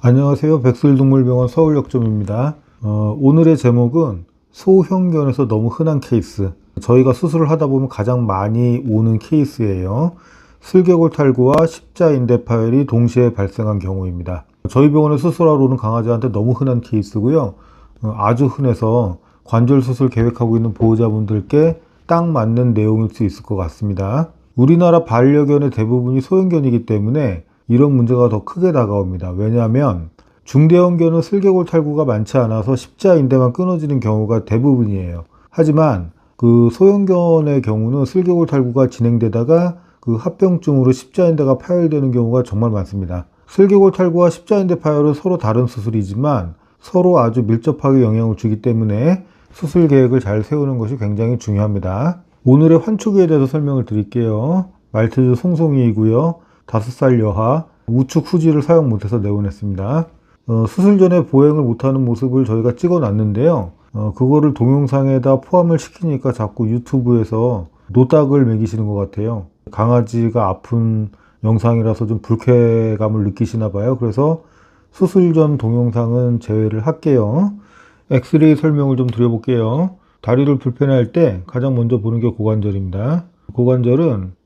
안녕하세요. 백술동물병원 서울역점입니다. 오늘의 제목은 소형견에서 너무 흔한 케이스. 저희가 수술을 하다 보면 가장 많이 오는 케이스예요. 슬개골 탈구와 십자인대 파열이 동시에 발생한 경우입니다. 저희 병원에 수술하러 오는 강아지한테 너무 흔한 케이스고요. 아주 흔해서 관절 수술 계획하고 있는 보호자분들께 딱 맞는 내용일 수 있을 것 같습니다. 우리나라 반려견의 대부분이 소형견이기 때문에 이런 문제가 더 크게 다가옵니다. 왜냐하면 중대형견은 슬개골 탈구가 많지 않아서 십자인대만 끊어지는 경우가 대부분이에요. 하지만 그 소형견의 경우는 슬개골 탈구가 진행되다가 그 합병증으로 십자인대가 파열되는 경우가 정말 많습니다. 슬개골 탈구와 십자인대 파열은 서로 다른 수술이지만 서로 아주 밀접하게 영향을 주기 때문에 수술 계획을 잘 세우는 것이 굉장히 중요합니다. 오늘의 환초기에 대해서 설명을 드릴게요. 말티즈 송송이이고요. 5살 여하, 우측 후지를 사용 못해서 내원했습니다. 수술 전에 보행을 못하는 모습을 저희가 찍어 놨는데요. 그거를 동영상에다 포함을 시키니까 자꾸 유튜브에서 노딱을 매기시는 것 같아요. 강아지가 아픈 영상이라서 좀 불쾌감을 느끼시나 봐요. 그래서 수술 전 동영상은 제외를 할게요. 엑스레이 설명을 좀 드려볼게요. 다리를 불편해할 때 가장 먼저 보는 게 고관절입니다. 고관절은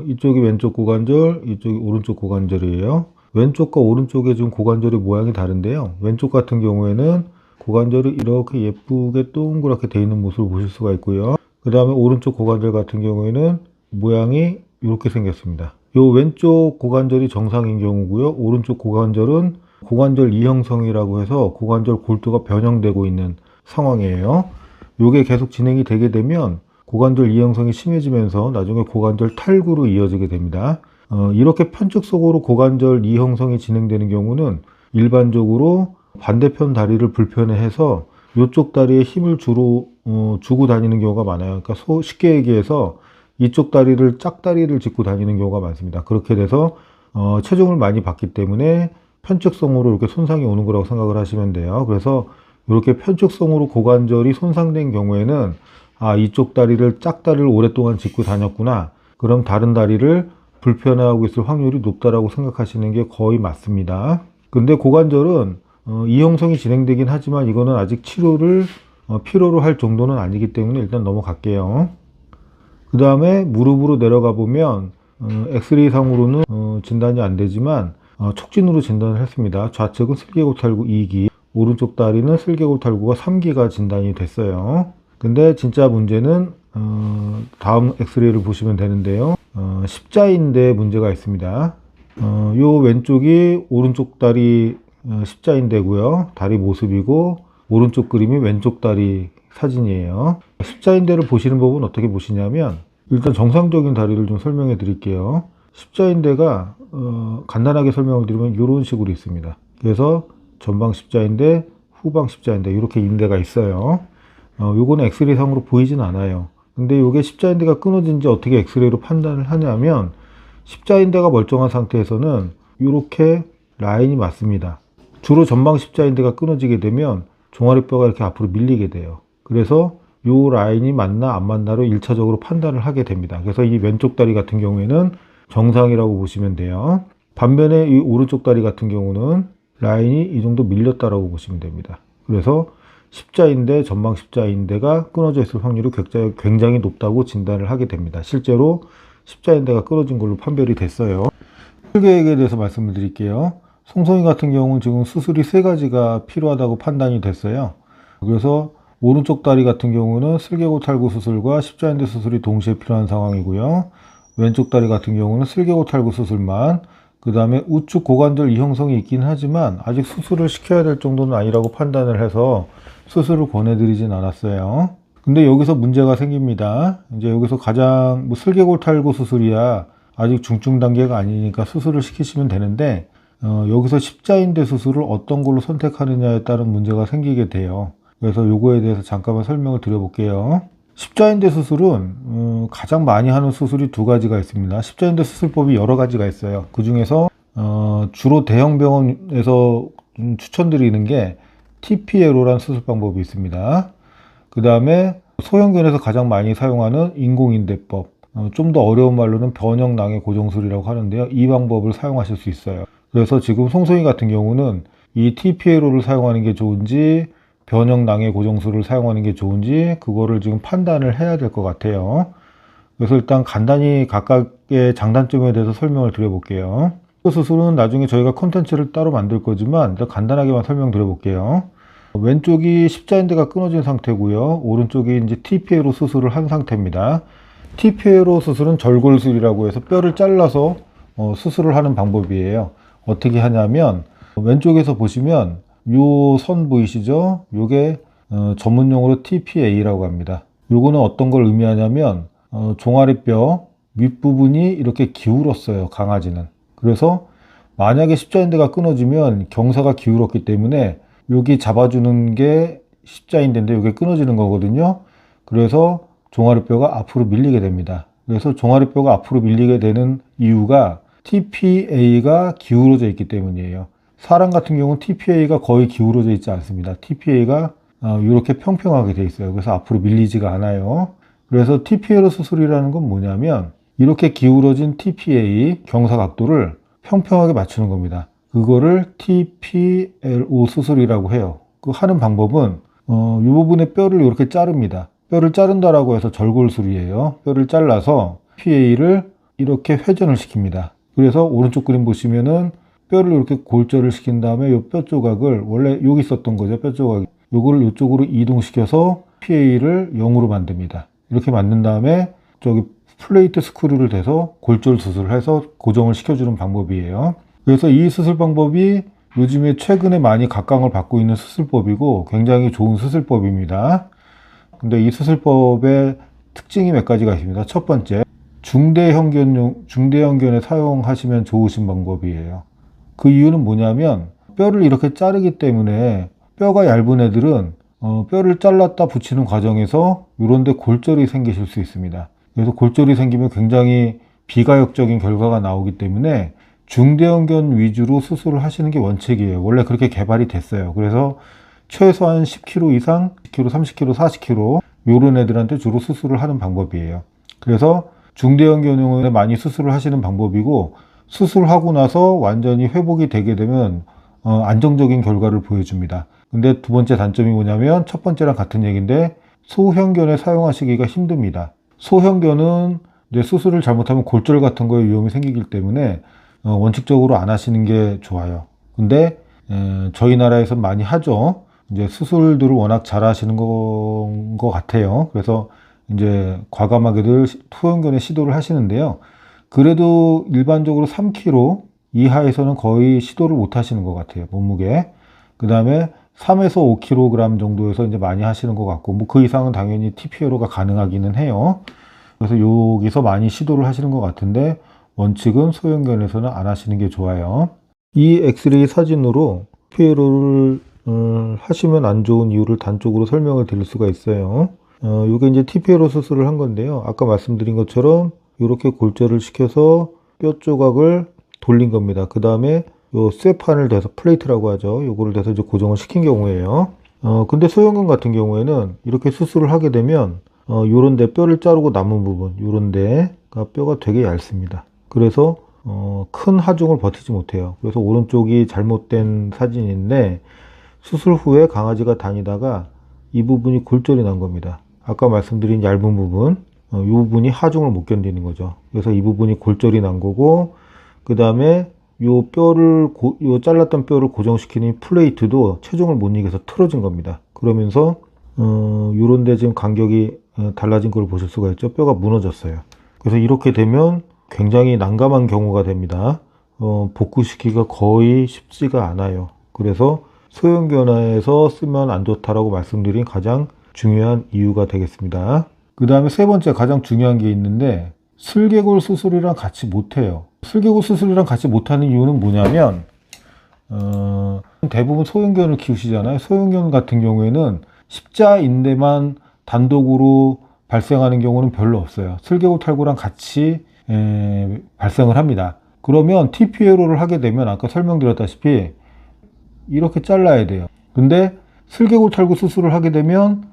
이쪽이 왼쪽 고관절, 이쪽이 오른쪽 고관절이에요. 왼쪽과 오른쪽에 지금 고관절의 모양이 다른데요. 왼쪽 같은 경우에는 고관절이 이렇게 예쁘게 동그랗게 되어 있는 모습을 보실 수가 있고요. 그 다음에 오른쪽 고관절 같은 경우에는 모양이 이렇게 생겼습니다. 이 왼쪽 고관절이 정상인 경우고요. 오른쪽 고관절은 고관절 이형성이라고 해서 고관절 골두가 변형되고 있는 상황이에요. 이게 계속 진행이 되게 되면 고관절 이형성이 심해지면서 나중에 고관절 탈구로 이어지게 됩니다. 이렇게 편측속으로 고관절 이형성이 진행되는 경우는 일반적으로 반대편 다리를 불편해해서 이쪽 다리에 힘을 주로 주고 다니는 경우가 많아요. 그러니까 쉽게 얘기해서 이쪽 다리를 짝다리를 짚고 다니는 경우가 많습니다. 그렇게 돼서 체중을 많이 받기 때문에 편측성으로 이렇게 손상이 오는 거라고 생각을 하시면 돼요. 그래서 이렇게 편측성으로 고관절이 손상된 경우에는 이쪽 다리를 짝다리를 오랫동안 짚고 다녔구나. 그럼 다른 다리를 불편해하고 있을 확률이 높다라고 생각하시는 게 거의 맞습니다. 근데 고관절은 이형성이 진행되긴 하지만 이거는 아직 치료를 필요로 할 정도는 아니기 때문에 일단 넘어갈게요. 그 다음에 무릎으로 내려가 보면 엑스레이 상으로는 진단이 안 되지만 촉진으로 진단을 했습니다. 좌측은 슬개골 탈구 2기, 오른쪽 다리는 슬개골 탈구가 3기가 진단이 됐어요. 근데 진짜 문제는 다음 엑스레이를 보시면 되는데요. 십자인대에 문제가 있습니다. 요 왼쪽이 오른쪽 다리 십자인대고요. 다리 모습이고 오른쪽 그림이 왼쪽 다리 사진이에요. 십자인대를 보시는 법은 어떻게 보시냐면 일단 정상적인 다리를 좀 설명해 드릴게요. 십자인대가 간단하게 설명을 드리면 이런 식으로 있습니다. 그래서 전방 십자인대, 후방 십자인대 이렇게 인대가 있어요. 요거는 엑스레이 상으로 보이진 않아요. 근데 요게 십자인대가 끊어진지 어떻게 엑스레이로 판단을 하냐면 십자인대가 멀쩡한 상태에서는 이렇게 라인이 맞습니다. 주로 전방 십자인대가 끊어지게 되면 종아리뼈가 이렇게 앞으로 밀리게 돼요. 그래서 요 라인이 맞나 안 맞나로 1차적으로 판단을 하게 됩니다. 그래서 이 왼쪽 다리 같은 경우에는 정상이라고 보시면 돼요. 반면에 이 오른쪽 다리 같은 경우는 라인이 이 정도 밀렸다라고 보시면 됩니다. 그래서 십자인대, 전방 십자인대가 끊어져 있을 확률이 굉장히 높다고 진단을 하게 됩니다. 실제로 십자인대가 끊어진 걸로 판별이 됐어요. 수술 계획에 대해서 말씀을 드릴게요. 송송이 같은 경우는 지금 수술이 3가지가 필요하다고 판단이 됐어요. 그래서 오른쪽 다리 같은 경우는 슬개골 탈구 수술과 십자인대 수술이 동시에 필요한 상황이고요. 왼쪽 다리 같은 경우는 슬개골 탈구 수술만, 그 다음에 우측 고관절 이형성이 있긴 하지만 아직 수술을 시켜야 될 정도는 아니라고 판단을 해서 수술을 권해드리진 않았어요. 근데 여기서 문제가 생깁니다. 이제 여기서 가장 슬개골 탈구 수술이야 아직 중증 단계가 아니니까 수술을 시키시면 되는데 여기서 십자인대 수술을 어떤 걸로 선택하느냐에 따른 문제가 생기게 돼요. 그래서 요거에 대해서 잠깐만 설명을 드려볼게요. 십자인대 수술은 가장 많이 하는 수술이 2가지가 있습니다. 십자인대 수술법이 여러 가지가 있어요. 그 중에서 주로 대형 병원에서 추천드리는 게 TPLO라는 수술 방법이 있습니다. 그 다음에 소형견에서 가장 많이 사용하는 인공인대법, 좀 더 어려운 말로는 변형낭의 고정술이라고 하는데요. 이 방법을 사용하실 수 있어요. 그래서 지금 송송이 같은 경우는 이 TPLO를 사용하는 게 좋은지 변형 낭의 고정술을 사용하는 게 좋은지 그거를 지금 판단을 해야 될 것 같아요. 그래서 일단 간단히 각각의 장단점에 대해서 설명을 드려볼게요. 수술은 나중에 저희가 콘텐츠를 따로 만들 거지만 일단 간단하게만 설명드려 볼게요. 왼쪽이 십자인대가 끊어진 상태고요. 오른쪽이 이제 TPLO 수술을 한 상태입니다. TPLO 수술은 절골술이라고 해서 뼈를 잘라서 수술을 하는 방법이에요. 어떻게 하냐면 왼쪽에서 보시면 요 선 보이시죠? 요게 전문용어로 TPA라고 합니다. 요거는 어떤 걸 의미하냐면 종아리뼈 윗부분이 이렇게 기울었어요. 강아지는. 그래서 만약에 십자인대가 끊어지면 경사가 기울었기 때문에 여기 잡아주는 게 십자인대인데 이게 끊어지는 거거든요. 그래서 종아리뼈가 앞으로 밀리게 됩니다. 그래서 종아리뼈가 앞으로 밀리게 되는 이유가 TPA가 기울어져 있기 때문이에요. 사람 같은 경우는 TPA가 거의 기울어져 있지 않습니다. TPA가 이렇게 평평하게 돼 있어요. 그래서 앞으로 밀리지가 않아요. 그래서 TPLO 수술이라는 건 뭐냐면 이렇게 기울어진 TPA 경사 각도를 평평하게 맞추는 겁니다. 그거를 TPLO 수술이라고 해요. 그 하는 방법은 이 부분의 뼈를 이렇게 자릅니다. 뼈를 자른다라고 해서 절골술이에요. 뼈를 잘라서 TPA를 이렇게 회전을 시킵니다. 그래서 오른쪽 그림 보시면은 뼈를 이렇게 골절을 시킨 다음에 이 뼈 조각을 원래 여기 있었던 거죠. 뼈 조각. 요거를 이쪽으로 이동시켜서 TPA를 0으로 만듭니다. 이렇게 만든 다음에 저기 플레이트 스크류를 대서 골절 수술을 해서 고정을 시켜주는 방법이에요. 그래서 이 수술 방법이 요즘에 최근에 많이 각광을 받고 있는 수술법이고 굉장히 좋은 수술법입니다. 근데 이 수술법의 특징이 몇 가지가 있습니다. 첫 번째, 중대형견에 사용하시면 좋으신 방법이에요. 그 이유는 뭐냐면 뼈를 이렇게 자르기 때문에 뼈가 얇은 애들은 뼈를 잘랐다 붙이는 과정에서 이런 데 골절이 생기실 수 있습니다. 그래서 골절이 생기면 굉장히 비가역적인 결과가 나오기 때문에 중대형견 위주로 수술을 하시는 게 원칙이에요. 원래 그렇게 개발이 됐어요. 그래서 최소한 10kg 이상, 10kg, 30kg, 40kg 이런 애들한테 주로 수술을 하는 방법이에요. 그래서 중대형견용에 많이 수술을 하시는 방법이고 수술하고 나서 완전히 회복이 되게 되면 안정적인 결과를 보여줍니다. 근데 두 번째 단점이 뭐냐면 첫 번째랑 같은 얘기인데 소형견에 사용하시기가 힘듭니다. 소형견은 이제 수술을 잘못하면 골절 같은 거에 위험이 생기기 때문에 원칙적으로 안 하시는 게 좋아요. 근데 저희 나라에서 많이 하죠. 이제 수술들을 워낙 잘 하시는 것 같아요. 그래서 이제 과감하게들 소형견에 시도를 하시는데요. 그래도 일반적으로 3kg 이하에서는 거의 시도를 못 하시는 것 같아요. 몸무게. 그 다음에 3에서 5kg 정도에서 이제 많이 하시는 것 같고, 뭐 그 이상은 당연히 TPLO가 가능하기는 해요. 그래서 여기서 많이 시도를 하시는 것 같은데, 원칙은 소형견에서는 안 하시는 게 좋아요. 이 엑스레이 사진으로 TPLO를 하시면 안 좋은 이유를 단적으로 설명을 드릴 수가 있어요. 이게 이제 TPLO 수술을 한 건데요. 아까 말씀드린 것처럼 이렇게 골절을 시켜서 뼈 조각을 돌린 겁니다. 그 다음에 요 쇠판을 대서 플레이트라고 하죠. 요거를 대서 이제 고정을 시킨 경우에요. 근데 소형견 같은 경우에는 이렇게 수술을 하게 되면 요런 데 뼈를 자르고 남은 부분 요런 데가 뼈가 되게 얇습니다. 그래서 큰 하중을 버티지 못해요. 그래서 오른쪽이 잘못된 사진인데 수술 후에 강아지가 다니다가 이 부분이 골절이 난 겁니다. 아까 말씀드린 얇은 부분 이 부분이 하중을 못 견디는 거죠. 그래서 이 부분이 골절이 난 거고 그 다음에 요 잘랐던 뼈를 고정시키는 플레이트도 체중을 못 이겨서 틀어진 겁니다. 그러면서 요런 데 지금 간격이 달라진 걸 보실 수가 있죠. 뼈가 무너졌어요. 그래서 이렇게 되면 굉장히 난감한 경우가 됩니다. 복구시키기가 거의 쉽지가 않아요. 그래서 소형견에서 쓰면 안 좋다라고 말씀드린 가장 중요한 이유가 되겠습니다. 그 다음에 세 번째 가장 중요한 게 있는데 슬개골 수술이랑 같이 못해요. 슬개골 수술이랑 같이 못하는 이유는 뭐냐면 대부분 소형견을 키우시잖아요. 소형견 같은 경우에는 십자인대만 단독으로 발생하는 경우는 별로 없어요. 슬개골 탈구랑 같이 발생을 합니다. 그러면 TPLO를 하게 되면 아까 설명드렸다시피 이렇게 잘라야 돼요. 근데 슬개골 탈구 수술을 하게 되면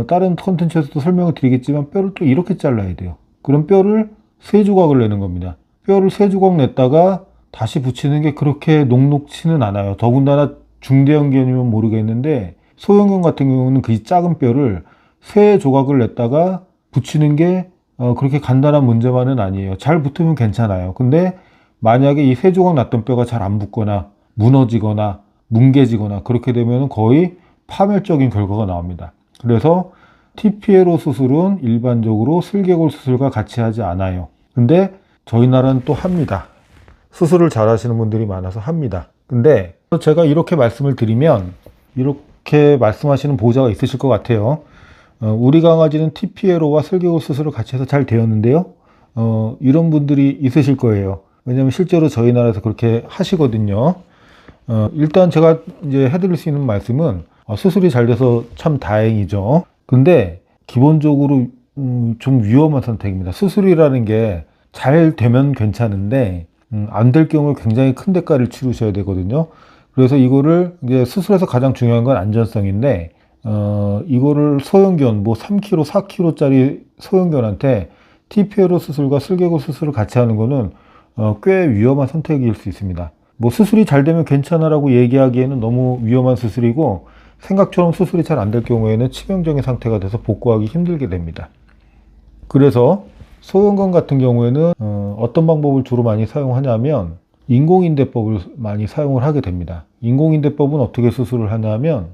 다른 컨텐츠에서도 설명을 드리겠지만 뼈를 또 이렇게 잘라야 돼요. 그럼 뼈를 세 조각을 내는 겁니다. 뼈를 세 조각 냈다가 다시 붙이는 게 그렇게 녹록치는 않아요. 더군다나 중대형견이면 모르겠는데 소형견 같은 경우는 그 작은 뼈를 세 조각을 냈다가 붙이는 게 그렇게 간단한 문제만은 아니에요. 잘 붙으면 괜찮아요. 근데 만약에 이 세 조각 났던 뼈가 잘 안 붙거나 무너지거나 뭉개지거나 그렇게 되면 거의 파멸적인 결과가 나옵니다. 그래서 TPLO 수술은 일반적으로 슬개골 수술과 같이 하지 않아요. 근데 저희 나라는 또 합니다. 수술을 잘 하시는 분들이 많아서 합니다. 근데 제가 이렇게 말씀을 드리면 이렇게 말씀하시는 보호자가 있으실 것 같아요. 우리 강아지는 TPLO와 슬개골 수술을 같이 해서 잘 되었는데요. 이런 분들이 있으실 거예요. 왜냐하면 실제로 저희 나라에서 그렇게 하시거든요. 일단 제가 이제 해드릴 수 있는 말씀은 수술이 잘 돼서 참 다행이죠. 근데 기본적으로 좀 위험한 선택입니다. 수술이라는 게 잘 되면 괜찮은데 안 될 경우에 굉장히 큰 대가를 치르셔야 되거든요. 그래서 이거를 이제 수술에서 가장 중요한 건 안전성인데 이거를 소형견 뭐 3kg, 4kg짜리 소형견한테 TPLO 수술과 슬개골 수술을 같이 하는 거는 꽤 위험한 선택일 수 있습니다. 뭐 수술이 잘 되면 괜찮아라고 얘기하기에는 너무 위험한 수술이고 생각처럼 수술이 잘 안 될 경우에는 치명적인 상태가 돼서 복구하기 힘들게 됩니다. 그래서 소형견 같은 경우에는 어떤 방법을 주로 많이 사용하냐면 인공인대법을 많이 사용을 하게 됩니다. 인공인대법은 어떻게 수술을 하냐면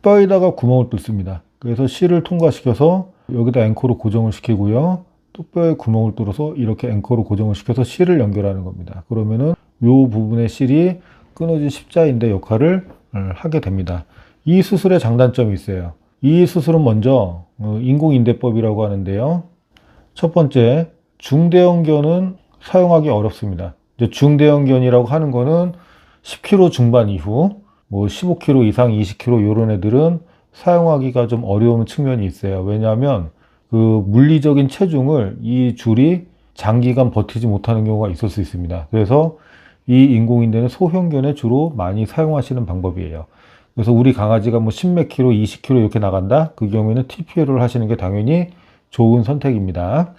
뼈에다가 구멍을 뚫습니다. 그래서 실을 통과시켜서 여기다 앵커로 고정을 시키고요. 또 뼈에 구멍을 뚫어서 이렇게 앵커로 고정을 시켜서 실을 연결하는 겁니다. 그러면은 이 부분의 실이 끊어진 십자인대 역할을 하게 됩니다. 이 수술의 장단점이 있어요. 이 수술은 먼저 인공인대법이라고 하는데요. 첫 번째, 중대형견은 사용하기 어렵습니다. 이제 중대형견이라고 하는 거는 10kg 중반 이후 뭐 15kg 이상 20kg 이런 애들은 사용하기가 좀 어려운 측면이 있어요. 왜냐하면 그 물리적인 체중을 이 줄이 장기간 버티지 못하는 경우가 있을 수 있습니다. 그래서 이 인공인대는 소형견에 주로 많이 사용하시는 방법이에요. 그래서 우리 강아지가 뭐 10몇 킬로, 20kg 이렇게 나간다? 그 경우에는 TPLO를 하시는 게 당연히 좋은 선택입니다.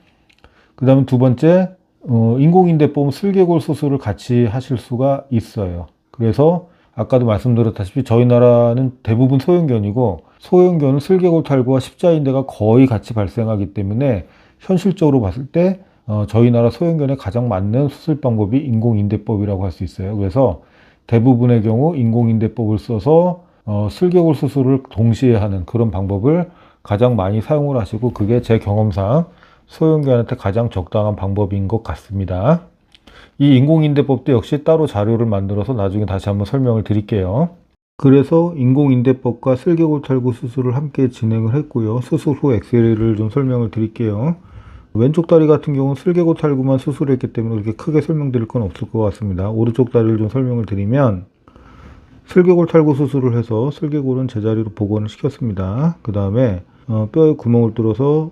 그 다음에 두 번째, 인공인대법 슬개골 수술을 같이 하실 수가 있어요. 그래서 아까도 말씀드렸다시피 저희 나라는 대부분 소형견이고 소형견은 슬개골 탈구와 십자인대가 거의 같이 발생하기 때문에 현실적으로 봤을 때 저희 나라 소형견에 가장 맞는 수술 방법이 인공인대법이라고 할 수 있어요. 그래서 대부분의 경우 인공인대법을 써서 슬개골 수술을 동시에 하는 그런 방법을 가장 많이 사용을 하시고 그게 제 경험상 소형견한테 가장 적당한 방법인 것 같습니다. 이 인공인대법도 역시 따로 자료를 만들어서 나중에 다시 한번 설명을 드릴게요. 그래서 인공인대법과 슬개골 탈구 수술을 함께 진행을 했고요. 수술 후 엑스레이를 좀 설명을 드릴게요. 왼쪽 다리 같은 경우는 슬개골 탈구만 수술했기 때문에 그렇게 크게 설명드릴 건 없을 것 같습니다. 오른쪽 다리를 좀 설명을 드리면 슬개골 탈구 수술을 해서 슬개골은 제자리로 복원을 시켰습니다. 그 다음에 뼈에 구멍을 뚫어서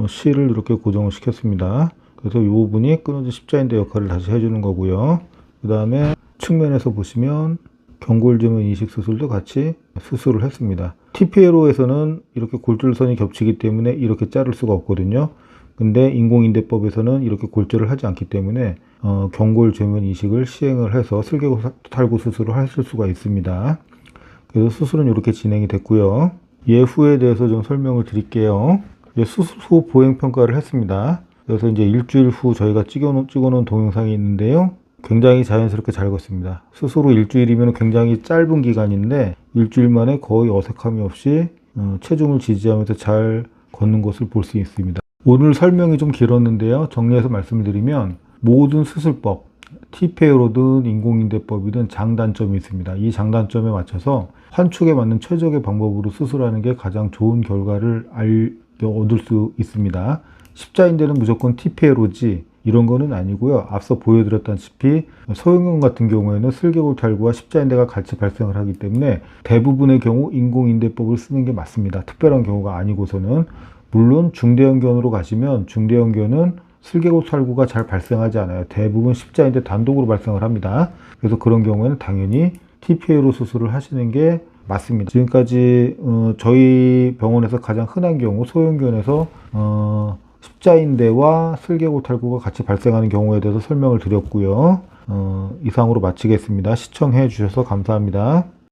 실을 이렇게 고정을 시켰습니다. 그래서 이 부분이 끊어진 십자인대 역할을 다시 해주는 거고요. 그 다음에 측면에서 보시면 경골지문 이식 수술도 같이 수술을 했습니다. TPLO에서는 이렇게 골절선이 겹치기 때문에 이렇게 자를 수가 없거든요. 근데 인공인대법에서는 이렇게 골절을 하지 않기 때문에 경골지문 이식을 시행을 해서 슬개골 탈구 수술을 하실 수가 있습니다. 그래서 수술은 이렇게 진행이 됐고요. 예후에 대해서 좀 설명을 드릴게요. 수술 후 보행평가를 했습니다. 그래서 이제 일주일 후 저희가 찍어놓은 동영상이 있는데요. 굉장히 자연스럽게 잘 걷습니다. 수술 후 일주일이면 굉장히 짧은 기간인데 일주일 만에 거의 어색함이 없이 체중을 지지하면서 잘 걷는 것을 볼 수 있습니다. 오늘 설명이 좀 길었는데요. 정리해서 말씀드리면 모든 수술법, TPLO든 인공인대법이든 장단점이 있습니다. 이 장단점에 맞춰서 환축에 맞는 최적의 방법으로 수술하는 게 가장 좋은 결과를 얻을 수 있습니다. 십자인대는 무조건 TPLO지 이런 거는 아니고요. 앞서 보여드렸다시피 소형견 같은 경우에는 슬개골 탈구와 십자인대가 같이 발생을 하기 때문에 대부분의 경우 인공인대법을 쓰는 게 맞습니다. 특별한 경우가 아니고서는 물론 중대형견으로 가시면 중대형견은 슬개골 탈구가 잘 발생하지 않아요. 대부분 십자인대 단독으로 발생을 합니다. 그래서 그런 경우에는 당연히 TPLO 수술을 하시는 게 맞습니다. 지금까지 저희 병원에서 가장 흔한 경우 소형견에서 십자인대와 슬개골 탈구가 같이 발생하는 경우에 대해서 설명을 드렸고요. 이상으로 마치겠습니다. 시청해 주셔서 감사합니다.